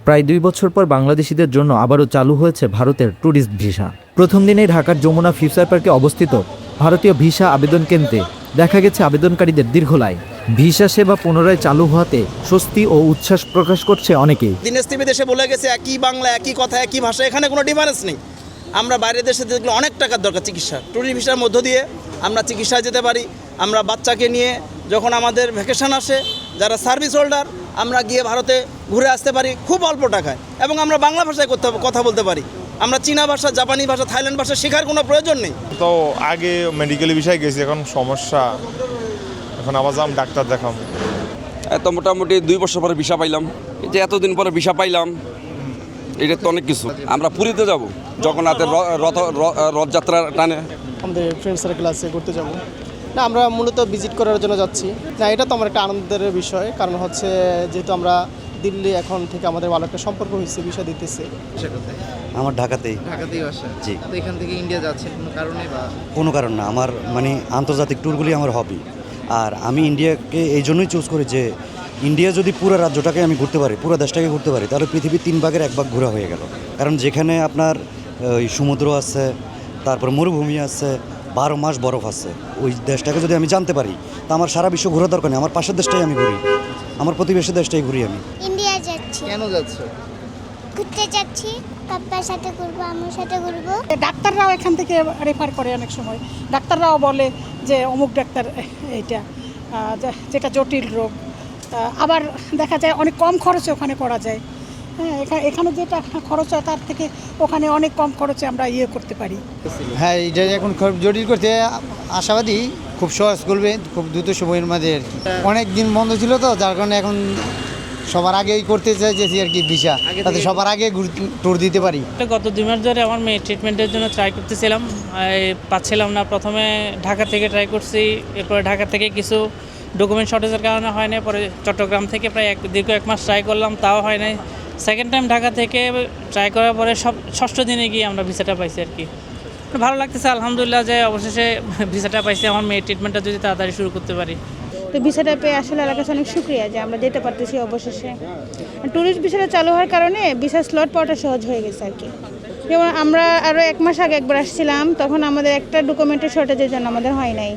প্রায় 2 বছর পর বাংলাদেশিদের জন্য আবারও চালু হয়েছে ভারতের ট্যুরিস্ট ভিসা। প্রথম দিনেই ঢাকার যমুনা ফিউচার পার্কে অবস্থিত ভারতীয় ভিসা আবেদন কেন্দ্রে দেখা গেছে আবেদনকারীদের দীর্ঘ লাইন। ভিসা সেবা পুনরায় চালু হওয়াতে স্বস্তি ও উচ্ছ্বাস প্রকাশ করছে অনেকেই। দিনেশ টিভি দেশে বলে গেছে একই বাংলা, একই কথা, একই ভাষা, এখানে কোনো ডিফারেন্স নেই। আমরা বাইরের দেশে দেখলে অনেক টাকার দরকার চিকিৎসা, ট্যুরিস্ট ভিসার মধ্য দিয়ে আমরা চিকিৎসায় যেতে পারি। আমরা বাচ্চাকে নিয়ে যখন আমাদের ভ্যাকেশন আসে, যারা সার্ভিস হোল্ডার, আমরা গিয়ে ভারতে ঘুরে আসতে পারি খুব অল্প টাকায়, এবং আমরা বাংলা ভাষায় কথা বলতে পারি। আমরা চীনা ভাষা, জাপানি ভাষা, থাইল্যান্ড ভাষা শেখার কোনো প্রয়োজন নেই। তো আগে মেডিকেল বিষয়ে গেছি, এখন সমস্যা, এখন আবার যাম ডাক্তার দেখাম। এত মোটামুটি 2 বছর পরে ভিসা পাইলাম। এই যে এতদিন পরে ভিসা পাইলাম, এটা তো অনেক কিছু। আমরা পুরীতে যাব জগন্নাথের রথযাত্রা টানে। আমাদের ফ্রেন্ড সার্কেল আছে, ঘুরতে যাব না, আমরা মূলত ভিজিট করার জন্য যাচ্ছি না। এটা তো আমার একটা আনন্দের বিষয়, কারণ হচ্ছে যেহেতু আমরা দিল্লি এখন থেকে আমাদের ভালো একটা সম্পর্ক হয়েছে, ভিসা দিতেছে। আমার ঢাকাতেই বাসা। জি। তো এখান থেকে ইন্ডিয়া যাচ্ছেন কোনো কারণে বা? কোনো কারণ না, আমার মানে আন্তর্জাতিক ট্যুরগুলি আমার হবি। আর আমি ইন্ডিয়াকে এই জন্যই চুজ করি যে ইন্ডিয়া যদি পুরো রাজ্যটাকে আমি ঘুরতে পারি, পুরো দেশটাকে ঘুরতে পারি, তাহলে পৃথিবীর 3 ভাগের 1 ভাগ ঘোরা হয়ে গেল। কারণ যেখানে আপনার ওই সমুদ্র আছে, তারপর মরুভূমি আছে, 12 মাস বরফ আছে, ওই দেশটাকে যদি আমি জানতে পারি, তা আমার সারা বিশ্ব ঘোরা দরকার নেই। আমার পাশের দেশটাই আমি ঘুরি, আমার প্রতিবেশী দেশটাই ঘুরি আমি। ইন্ডিয়া যাচ্ছি। কেন যাচ্ছ? ঘুরতে যাচ্ছি, পাপ্পার সাথে ঘুরবো, আম্মুর সাথে ঘুরবো। ডাক্তাররাও এখান থেকে রেফার করে অনেক সময়। ডাক্তাররাও বলে যে অমুক ডাক্তার এইটা যেটা জটিল রোগ, আবার দেখা যায় অনেক কম খরচে ওখানে করা যায়। হ্যাঁ, এখানে যেটা খরচ হয় তার থেকে ওখানে অনেক কম খরচে আমরা করতে পারি। হ্যাঁ, এটা এখন খুব জটিল করতে আশাবাদী, খুব সহজ করবে, খুব দ্রুত সময়ের মধ্যে আর কি। অনেক দিন বন্ধ ছিল তো, যার কারণে এখন সবার আগেই করতে চাইছি আর কি ভিসা, তাতে সবার আগে ট্যুর দিতে পারি। গত 2 মাস ধরে আমার মেয়ে ট্রিটমেন্টের জন্য ট্রাই করতেছিলাম, পাচ্ছিলাম না। প্রথমে ঢাকা থেকে ট্রাই করছি, এরপরে ঢাকা থেকে কিছু ডকুমেন্ট শর্টেজের কারণে হয় নাই। পরে চট্টগ্রাম থেকে প্রায় দীর্ঘ 1 মাস ট্রাই করলাম, তাও হয় নাই। সেকেন্ড টাইম ঢাকা থেকে ট্রাই করার পরে ষষ্ঠ দিনে গিয়ে আমরা ভিসাটা পাইছি আর কি। ভালো লাগতেছে আলহামদুলিল্লাহ যে অবশেষে ভিসাটা পাইছি। আমার মেয়ের ট্রিটমেন্টটা যদি তাড়াতাড়ি শুরু করতে পারি। তো ভিসাটা পেয়ে আসলে এলাকার কাছে অনেক শুক্রিয়া যে আমরা যেতে পারতেছি অবশেষে। ট্যুরিস্ট ভিসাটা চালু হওয়ার কারণে ভিসা স্লট পাওয়াটা সহজ হয়ে গেছে আর কি। যেমন আমরা আরও 1 মাস আগে একবার আসছিলাম, তখন আমাদের একটা ডকুমেন্টের শর্টেজের জন্য আমাদের হয় নাই।